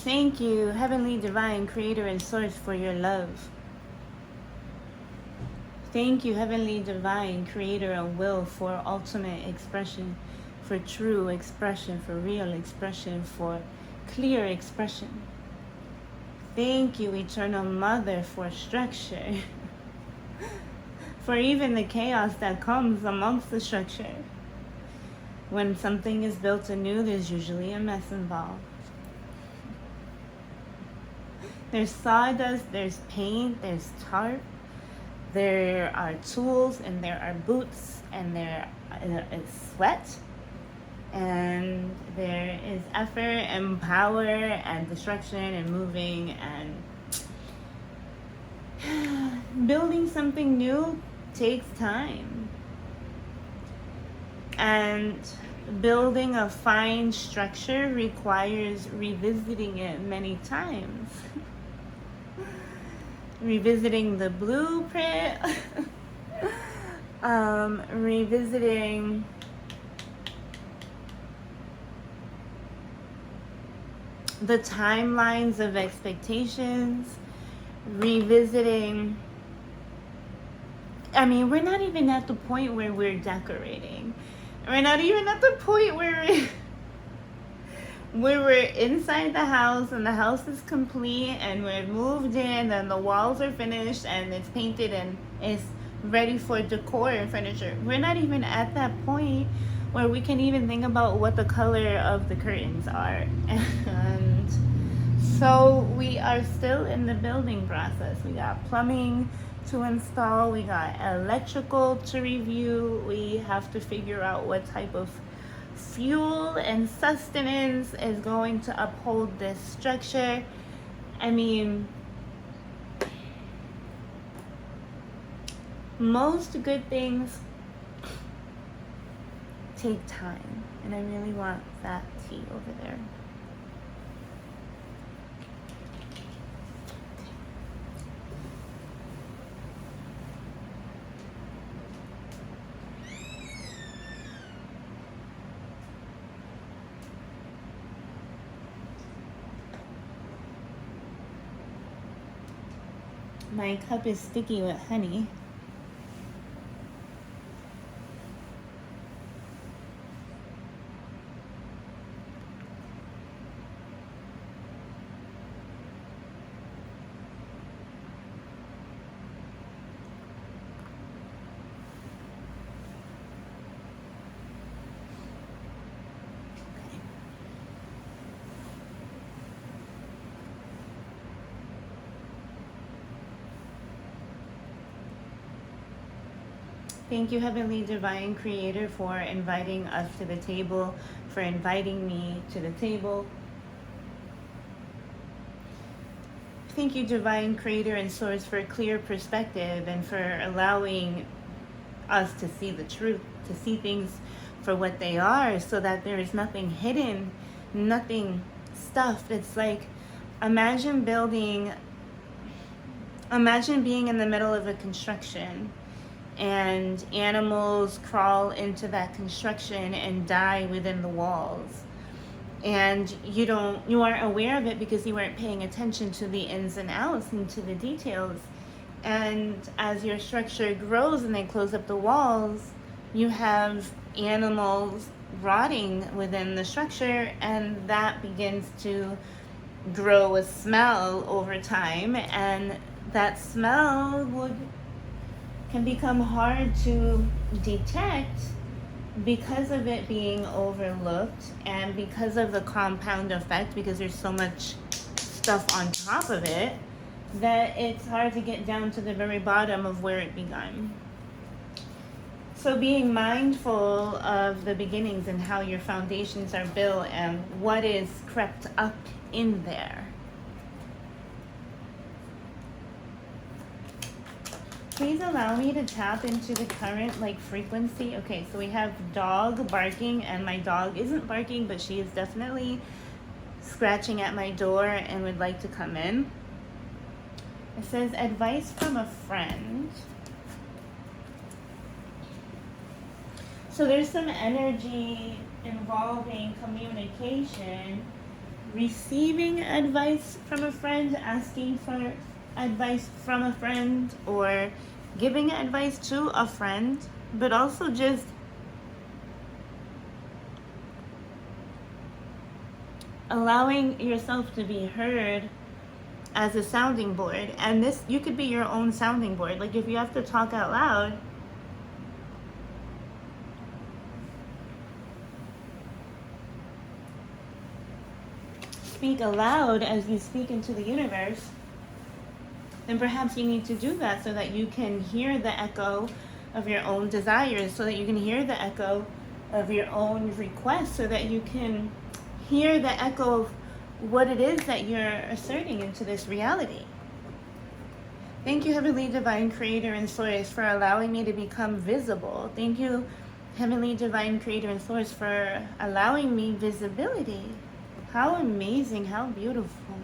Thank you, Heavenly Divine Creator and Source, for your love. Thank you, Heavenly Divine Creator and Will, for ultimate expression, for true expression, for real expression, for clear expression. Thank you, Eternal Mother, for structure, for even the chaos that comes amongst the structure. When something is built anew, there's usually a mess involved. There's sawdust, there's paint, there's tarp, there are tools, and there are boots, and there is sweat, and there is effort and power and destruction and moving, and building something new takes time. And building a fine structure requires revisiting it many times. Revisiting the blueprint, revisiting the timelines of expectations, revisiting. I mean, we're not even at the point where we're decorating. We're not even at the point where we're inside the house and the house is complete and we're moved in and the walls are finished and it's painted and it's ready for decor and furniture. We're not even at that point where we can even think about what the color of the curtains are. And so we are still in the building process. We got plumbing to install, we got electrical to review, we have to figure out what type of fuel and sustenance is going to uphold this structure. I mean, most good things take time, and I really want that tea over there. My cup is sticky with honey. Thank you, Heavenly Divine Creator, for inviting us to the table, for inviting me to the table. Thank you, Divine Creator and Source, for a clear perspective and for allowing us to see the truth, to see things for what they are, so that there is nothing hidden, nothing stuffed. It's like, imagine being in the middle of a construction and animals crawl into that construction and die within the walls, and you aren't aware of it because you weren't paying attention to the ins and outs and to the details. And as your structure grows and they close up the walls, you have animals rotting within the structure, and that begins to grow a smell over time, and that smell can become hard to detect because of it being overlooked and because of the compound effect, because there's so much stuff on top of it that it's hard to get down to the very bottom of where it began. So being mindful of the beginnings and how your foundations are built and what is crept up in there. Please allow me to tap into the current frequency. Okay, so we have dog barking, and my dog isn't barking, but she is definitely scratching at my door and would like to come in. It says advice from a friend. So there's some energy involving communication receiving advice from a friend, asking for advice from a friend, or giving advice to a friend, but also just allowing yourself to be heard as a sounding board. And this, you could be your own sounding board. Like if you have to talk out loud, speak aloud as you speak into the universe, then perhaps you need to do that so that you can hear the echo of your own desires, so that you can hear the echo of your own requests, so that you can hear the echo of what it is that you're asserting into this reality. Thank you, Heavenly Divine Creator and Source, for allowing me to become visible. Thank you, Heavenly Divine Creator and Source, for allowing me visibility. How amazing, how beautiful.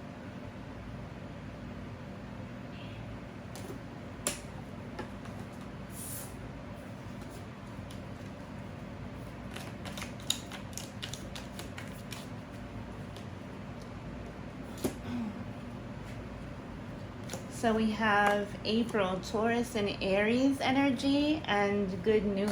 So we have April, Taurus and Aries energy and good news.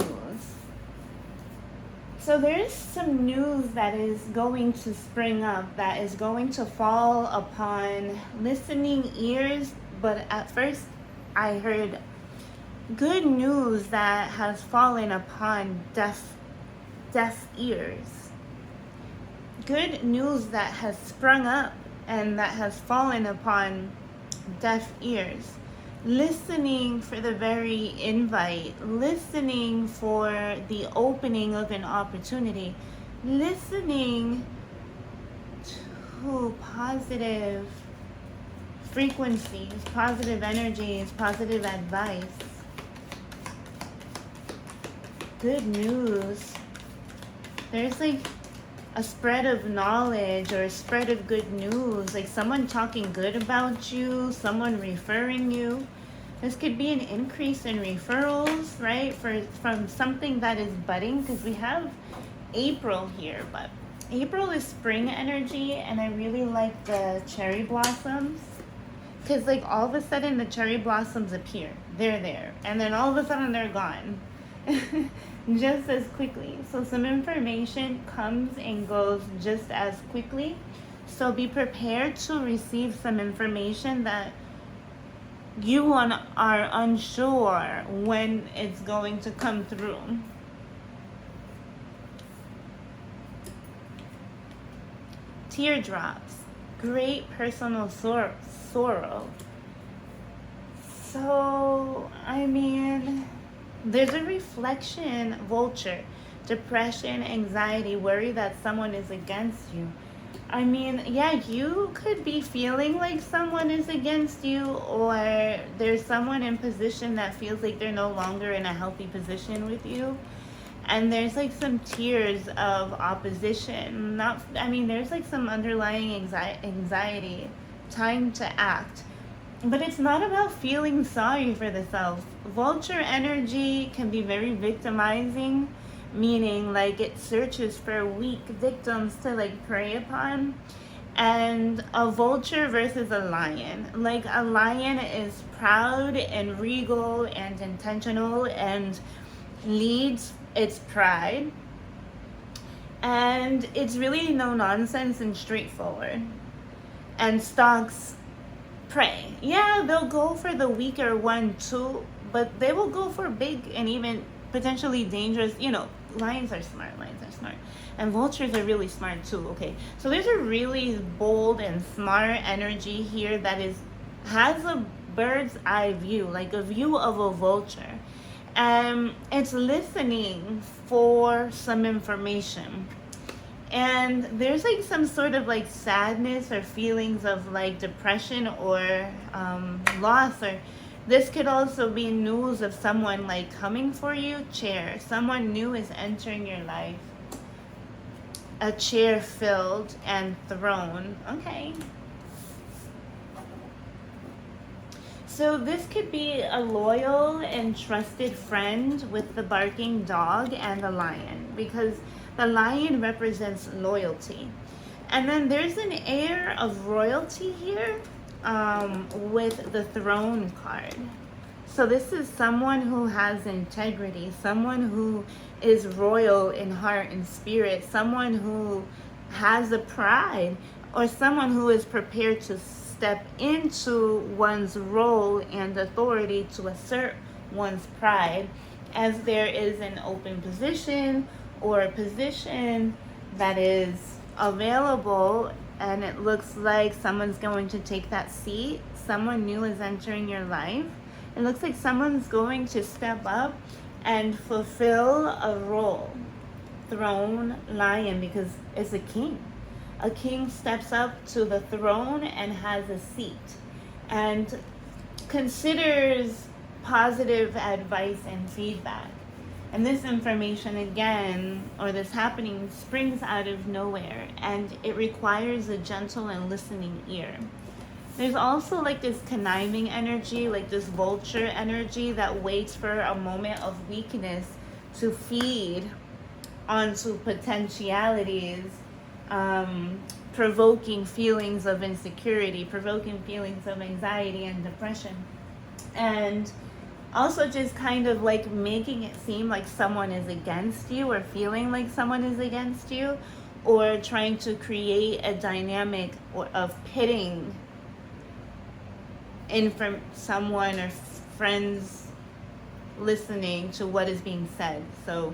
So there's some news that is going to spring up, that is going to fall upon listening ears. But at first I heard good news that has fallen upon deaf ears. Good news that has sprung up and that has fallen upon deaf ears, listening for the very invite, listening for the opening of an opportunity, listening to positive frequencies, positive energies, positive advice. Good news. There's like a spread of knowledge or a spread of good news, like someone talking good about you, someone referring you. This could be an increase in referrals, right? From something that is budding, because we have April here, but April is spring energy, and I really like the cherry blossoms, because like all of a sudden the cherry blossoms appear. They're there, and then all of a sudden they're gone. Just as quickly. So some information comes and goes just as quickly. So be prepared to receive some information that you are unsure when it's going to come through. Teardrops. Great personal sorrow. So, I mean, there's a reflection, vulture, depression, anxiety, worry that someone is against you. I mean, yeah, you could be feeling like someone is against you, or there's someone in position that feels like they're no longer in a healthy position with you. And there's like some tears of opposition. There's like some underlying anxiety, time to act. But it's not about feeling sorry for the self. Vulture energy can be very victimizing, meaning like it searches for weak victims to like prey upon. And a vulture versus a lion. Like a lion is proud and regal and intentional and leads its pride. And it's really no nonsense and straightforward. And stalks prey. Yeah, they'll go for the weaker one too, but they will go for big and even potentially dangerous. Lions are smart. And vultures are really smart too, okay? So there's a really bold and smart energy here that has a bird's eye view, like a view of a vulture. And it's listening for some information. And there's like some sort of like sadness or feelings of like depression or loss, or this could also be news of someone like coming for you. Chair, someone new is entering your life. A chair filled and thrown. Okay. So this could be a loyal and trusted friend with the barking dog and the lion, because the lion represents loyalty. And then there's an air of royalty here with the throne card. So this is someone who has integrity, someone who is royal in heart and spirit, someone who has a pride, or someone who is prepared to step into one's role and authority to assert one's pride, as there is an open position or a position that is available, and it looks like someone's going to take that seat. Someone new is entering your life. It looks like someone's going to step up and fulfill a role. Throne, lion, because it's a king. A king steps up to the throne and has a seat and considers positive advice and feedback. And this information, again, or this happening, springs out of nowhere, and it requires a gentle and listening ear. There's also like this conniving energy, like this vulture energy that waits for a moment of weakness to feed onto potentialities, provoking feelings of insecurity, provoking feelings of anxiety and depression. And also just kind of like making it seem like someone is against you, or feeling like someone is against you, or trying to create a dynamic of pitting in from someone or friends listening to what is being said. So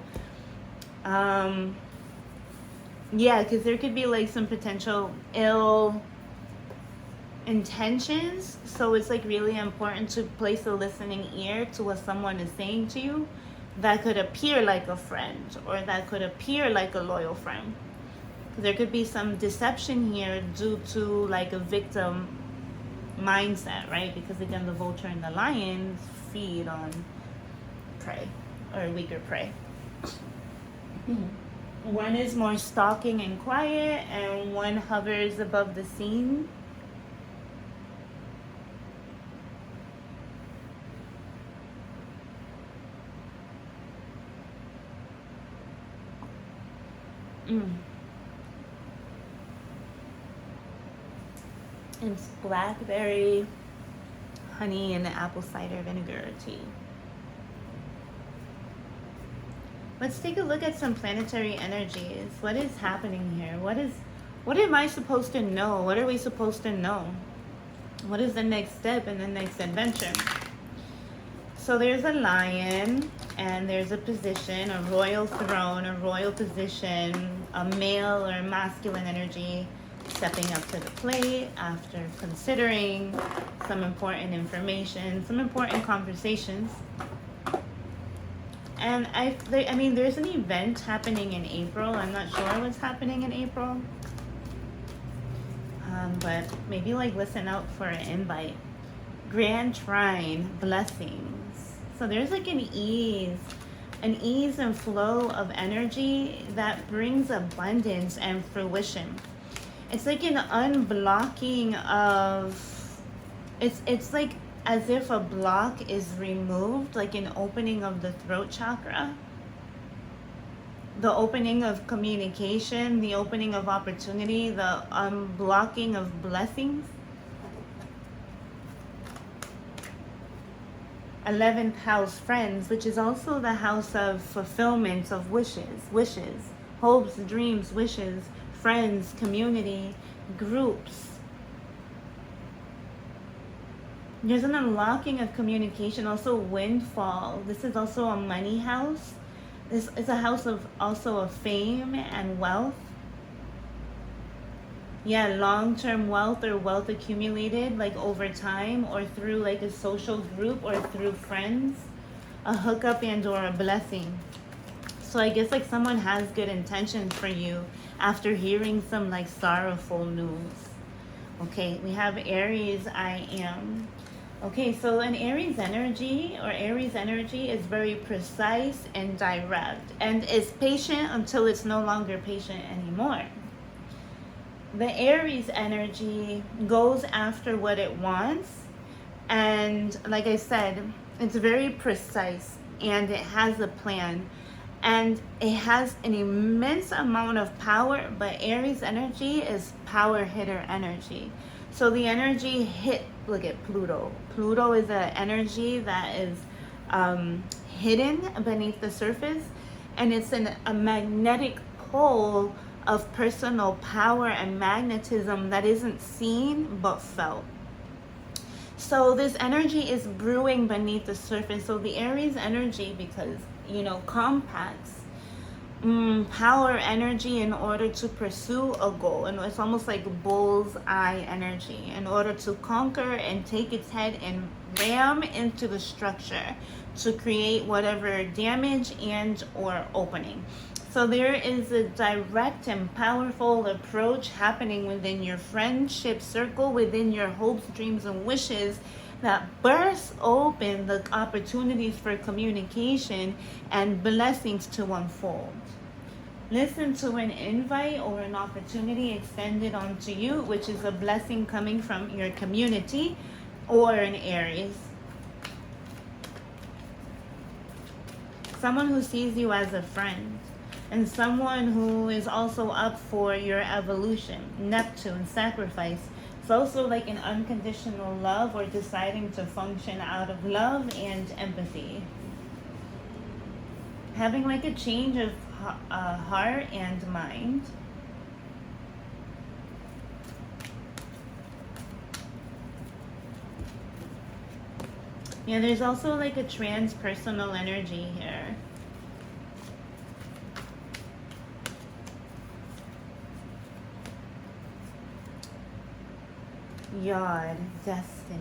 yeah, because there could be like some potential ill intentions. So it's like really important to place a listening ear to what someone is saying to you that could appear like a friend, or that could appear like a loyal friend. There could be some deception here due to like a victim mindset, right? Because again, the vulture and the lion feed on prey, or weaker prey. One is more stalking and quiet, and one hovers above the scene. It's blackberry, honey, and apple cider vinegar tea. Let's take a look at some planetary energies. What is happening here? What am I supposed to know? What are we supposed to know? What is the next step in the next adventure? So there's a lion, and there's a position, a royal throne, a royal position, a male or masculine energy stepping up to the plate after considering some important information, some important conversations. And I mean, there's an event happening in April. I'm not sure what's happening in April. But maybe like listen out for an invite. Grand Trine, blessings. So there's like an ease and flow of energy that brings abundance and fruition. It's like an unblocking of, it's like as if a block is removed, like an opening of the throat chakra, the opening of communication, the opening of opportunity, the unblocking of blessings. 11th house, friends, which is also the house of fulfillment of wishes, hopes, dreams, wishes, friends, community, groups. There's an unlocking of communication, also windfall. This is also a money house. This is a house of also of fame and wealth. Yeah, long-term wealth, or wealth accumulated like over time, or through like a social group, or through friends, a hookup and or a blessing. So I guess like someone has good intentions for you after hearing some like sorrowful news. Okay, we have Aries, I am. Okay, so an Aries energy is very precise and direct, and is patient until it's no longer patient anymore. The Aries energy goes after what it wants, and like I said, it's very precise and it has a plan, And it has an immense amount of power, but Aries energy is power hitter energy. So the energy look at Pluto. Pluto is an energy that is hidden beneath the surface, and it's a magnetic pole of personal power and magnetism that isn't seen but felt. So this energy is brewing beneath the surface. So the Aries energy, because compacts power energy in order to pursue a goal, and it's almost like bull's eye energy, in order to conquer and take its head and ram into the structure to create whatever damage and or opening. So there is a direct and powerful approach happening within your friendship circle, within your hopes, dreams, and wishes, that bursts open the opportunities for communication and blessings to unfold. Listen to an invite or an opportunity extended onto you, which is a blessing coming from your community or an Aries. Someone who sees you as a friend, and someone who is also up for your evolution. Neptune, sacrifice. It's also like an unconditional love, or deciding to function out of love and empathy. Having like a change of heart and mind. Yeah, there's also like a transpersonal energy here. Yod, destiny.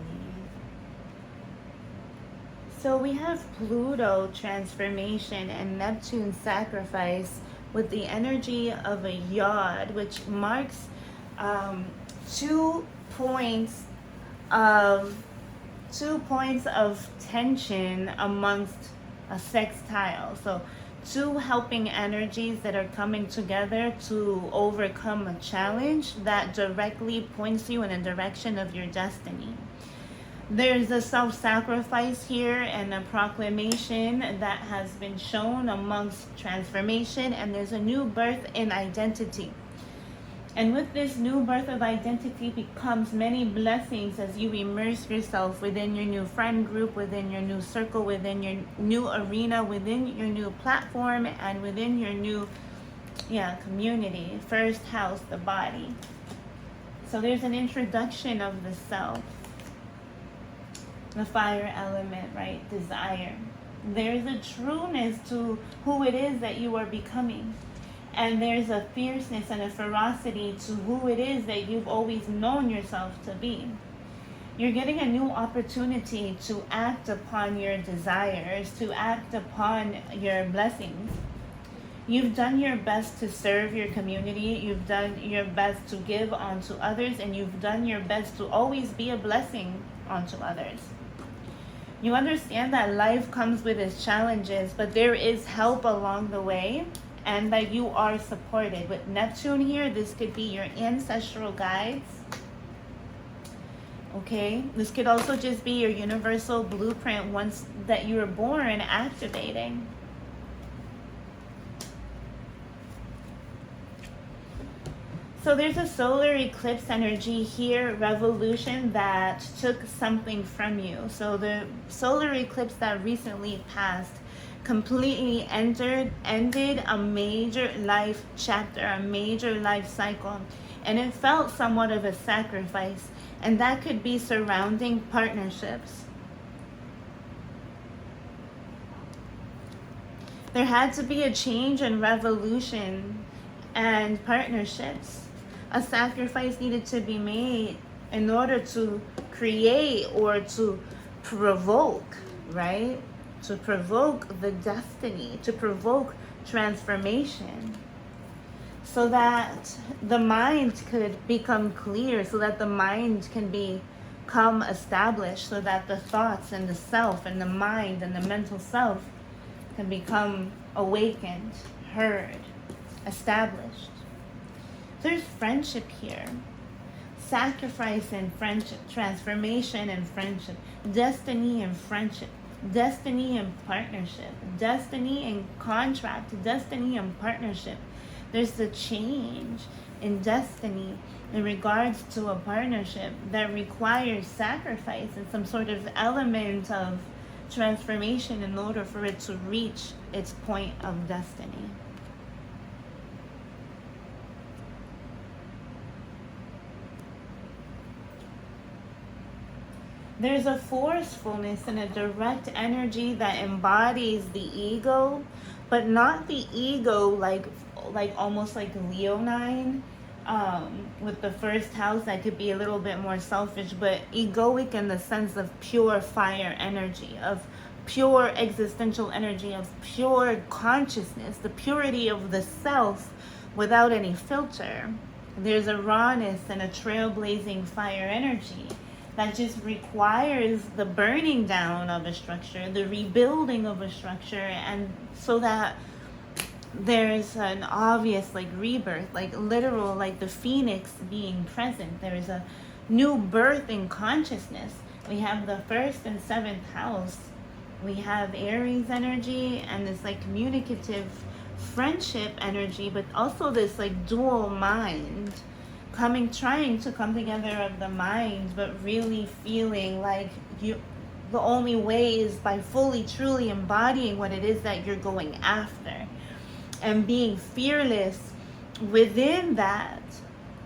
So we have Pluto, transformation, and Neptune, sacrifice, with the energy of a Yod, which marks 2 points of tension amongst a sextile. So 2 helping energies that are coming together to overcome a challenge that directly points you in a direction of your destiny. There's a self-sacrifice here and a proclamation that has been shown amongst transformation, and there's a new birth in identity. And with this new birth of identity becomes many blessings as you immerse yourself within your new friend group, within your new circle, within your new arena, within your new platform, and within your new community. First house, the body. So there's an introduction of the self. The fire element, right? Desire. There's a trueness to who it is that you are becoming. And there's a fierceness and a ferocity to who it is that you've always known yourself to be. You're getting a new opportunity to act upon your desires, to act upon your blessings. You've done your best to serve your community. You've done your best to give onto others, and you've done your best to always be a blessing onto others. You understand that life comes with its challenges, but there is help along the way, and that you are supported. With Neptune here, this could be your ancestral guides. Okay, this could also just be your universal blueprint once that you were born activating. So there's a solar eclipse energy here, revolution, that took something from you. So the solar eclipse that recently passed completely ended a major life chapter, a major life cycle, and it felt somewhat of a sacrifice, and that could be surrounding partnerships. There had to be a change and revolution and partnerships. A sacrifice needed to be made in order to create or to provoke, right? To provoke the destiny, to provoke transformation, so that the mind could become clear, so that the mind can become established, so that the thoughts and the self and the mind and the mental self can become awakened, heard, established. There's friendship here. Sacrifice and friendship, transformation and friendship, destiny and friendship. destiny and partnership, destiny and contract, destiny and partnership. There's a change in destiny in regards to a partnership that requires sacrifice and some sort of element of transformation in order for it to reach its point of destiny. There's a forcefulness and a direct energy that embodies the ego, but not the ego like almost like Leonine, with the first house that could be a little bit more selfish, but egoic in the sense of pure fire energy, of pure existential energy, of pure consciousness, the purity of the self without any filter. There's a rawness and a trailblazing fire energy that just requires the burning down of a structure, the rebuilding of a structure, and so that there's an obvious like rebirth, like literal, like the phoenix being present. There is a new birth in consciousness. We have the first and seventh house. We have Aries energy and this like communicative friendship energy, but also this like dual mind trying to come together of the mind, but really feeling like the only way is by fully truly embodying what it is that you're going after, and being fearless within that,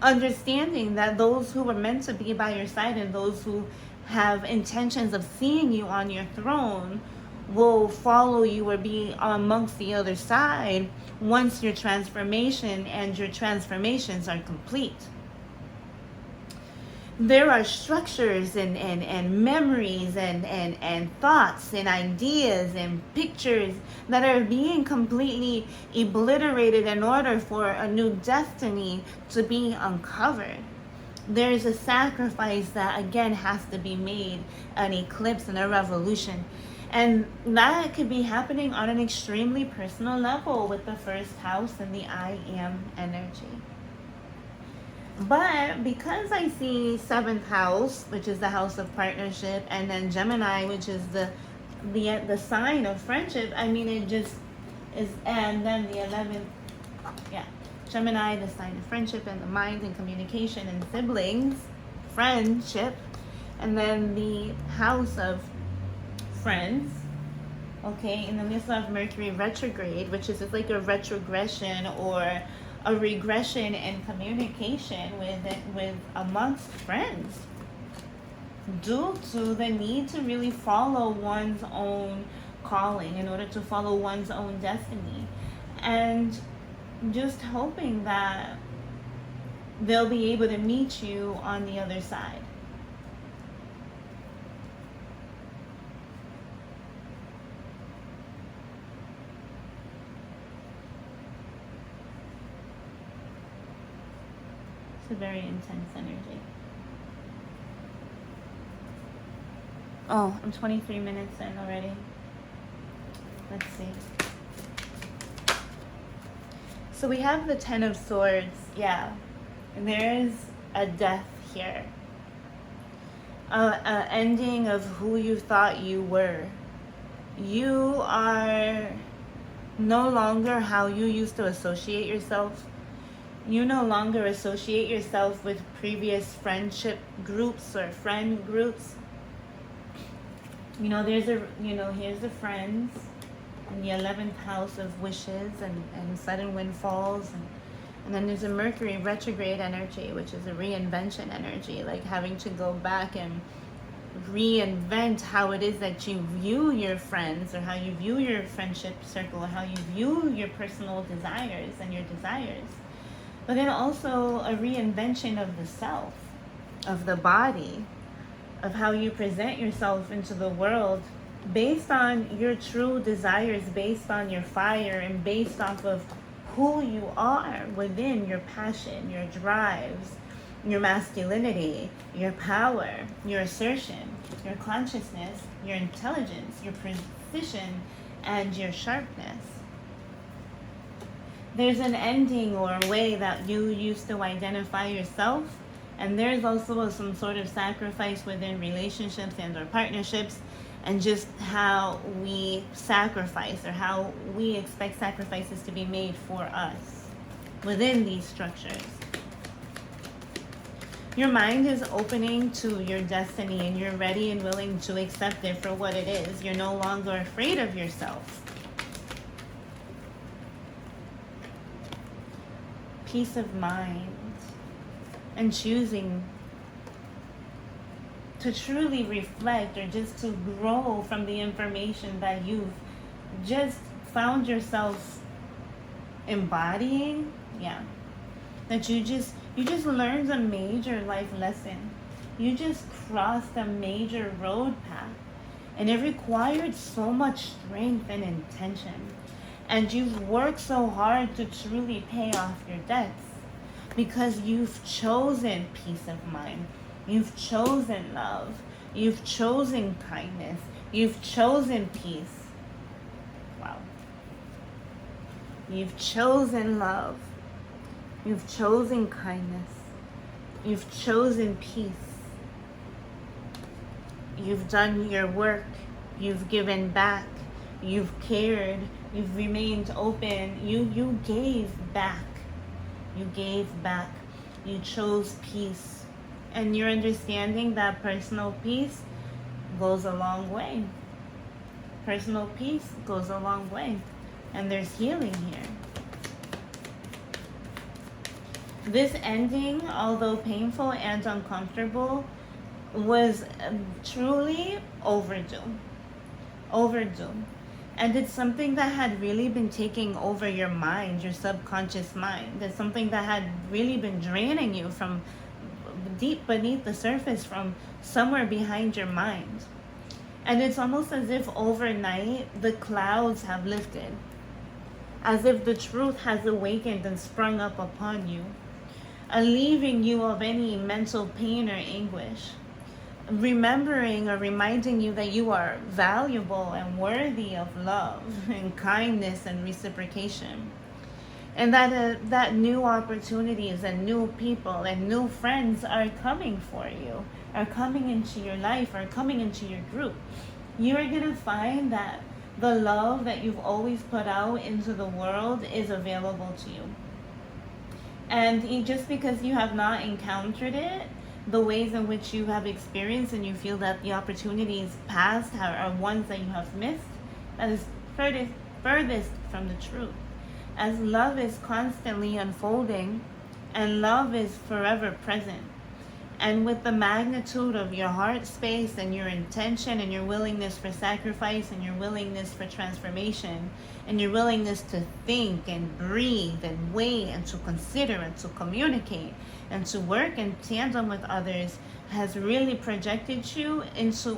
understanding that those who are meant to be by your side and those who have intentions of seeing you on your throne will follow you or be amongst the other side once your transformation and your transformations are complete. There are structures and memories and thoughts and ideas and pictures that are being completely obliterated in order for a new destiny to be uncovered. There's a sacrifice that again has to be made, an eclipse and a revolution. And that could be happening on an extremely personal level with the first house and the I am energy. But because I see seventh house, which is the house of partnership, and then Gemini, which is the sign of friendship, I mean, it just is, and then the 11th, yeah, Gemini, the sign of friendship and the mind and communication and siblings, friendship, and then the house of friends, okay, in the midst of Mercury retrograde, which is like a retrogression or a regression in communication with amongst friends, due to the need to really follow one's own calling in order to follow one's own destiny, and just hoping that they'll be able to meet you on the other side. A very intense energy. Oh, I'm 23 minutes in already. Let's see. So we have the 10 of Swords, yeah. And there's a death here. A ending of who you thought you were. You are no longer how you used to associate yourself. You no longer associate yourself with previous friendship groups or friend groups. You know, here's the friends in the 11th house of wishes and sudden windfalls. And then there's a Mercury retrograde energy, which is a reinvention energy, like having to go back and reinvent how it is that you view your friends, or how you view your friendship circle, or how you view your personal desires and your desires. But then also a reinvention of the self, of the body, of how you present yourself into the world based on your true desires, based on your fire, and based off of who you are within your passion, your drives, your masculinity, your power, your assertion, your consciousness, your intelligence, your precision, and your sharpness. There's an ending or a way that you used to identify yourself, and there's also some sort of sacrifice within relationships and or partnerships, and just how we sacrifice, or how we expect sacrifices to be made for us within these structures. Your mind is opening to your destiny, and you're ready and willing to accept it for what it is. You're no longer afraid of yourself. Peace of mind, and choosing to truly reflect, or just to grow from the information that you've just found yourself embodying. Yeah. That you just learned a major life lesson. You just crossed a major road path. And it required so much strength and intention. And you've worked so hard to truly pay off your debts, because you've chosen peace of mind. You've chosen love. You've chosen kindness. You've chosen peace. Wow. You've chosen love. You've chosen kindness. You've chosen peace. You've done your work. You've given back. You've cared. You've remained open. You gave back. You gave back. You chose peace. And you're understanding that personal peace goes a long way. Personal peace goes a long way. And there's healing here. This ending, although painful and uncomfortable, was truly overdue. Overdue. And it's something that had really been taking over your mind, your subconscious mind. It's something that had really been draining you from deep beneath the surface, from somewhere behind your mind. And it's almost as if overnight the clouds have lifted. As if the truth has awakened and sprung up upon you, relieving you of any mental pain or anguish, remembering or reminding you that you are valuable and worthy of love and kindness and reciprocation, and that new opportunities and new people and new friends are coming for you, are coming into your life, are coming into your group. You are going to find that the love that you've always put out into the world is available to you. And just because you have not encountered it, the ways in which you have experienced, and you feel that the opportunities past are ones that you have missed, that is furthest from the truth. As love is constantly unfolding, and love is forever present. And with the magnitude of your heart space and your intention and your willingness for sacrifice and your willingness for transformation and your willingness to think and breathe and weigh and to consider and to communicate and to work in tandem with others, has really projected you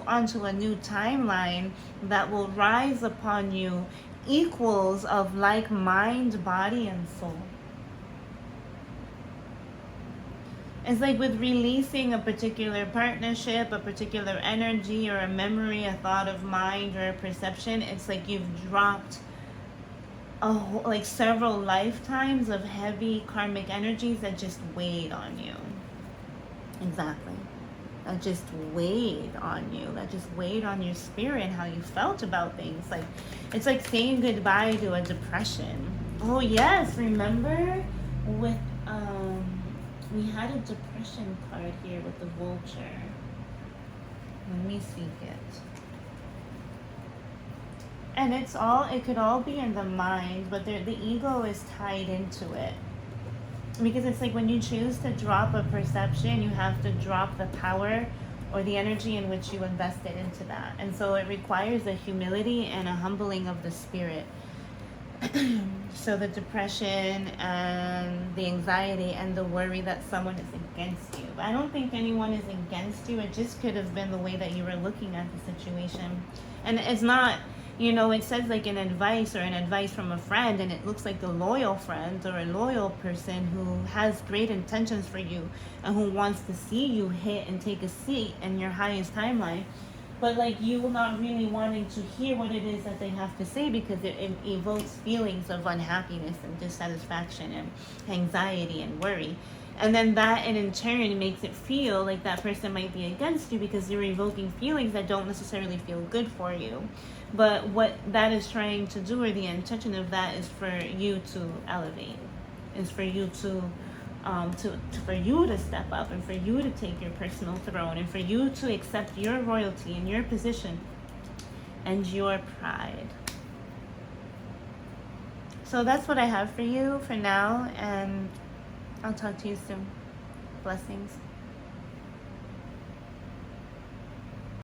onto a new timeline that will rise upon you equals of like mind, body, and soul. It's like with releasing a particular partnership, a particular energy, or a memory, a thought of mind, or a perception. It's like you've dropped like several lifetimes of heavy karmic energies that just weighed on you. Exactly. That just weighed on you. That just weighed on your spirit and how you felt about things. Like it's like saying goodbye to a depression. Oh yes, remember with we had a depression card here with the vulture. Let me seek it. And it could all be in the mind, but the ego is tied into it. Because it's like when you choose to drop a perception, you have to drop the power or the energy in which you invested into that. And so it requires a humility and a humbling of the spirit. So the depression and the anxiety and the worry that someone is against you. I don't think anyone is against you. It just could have been the way that you were looking at the situation. And it's not, it says like an advice or an advice from a friend, and it looks like a loyal friend or a loyal person who has great intentions for you and who wants to see you hit and take a seat in your highest timeline. But like you not really wanting to hear what it is that they have to say, because it evokes feelings of unhappiness and dissatisfaction and anxiety and worry. And then that in turn makes it feel like that person might be against you because you're evoking feelings that don't necessarily feel good for you. But what that is trying to do, or the intention of that, is for you to elevate, is for you to for you to step up, and for you to take your personal throne, and for you to accept your royalty and your position and your pride. So that's what I have for you for now, and I'll talk to you soon. Blessings.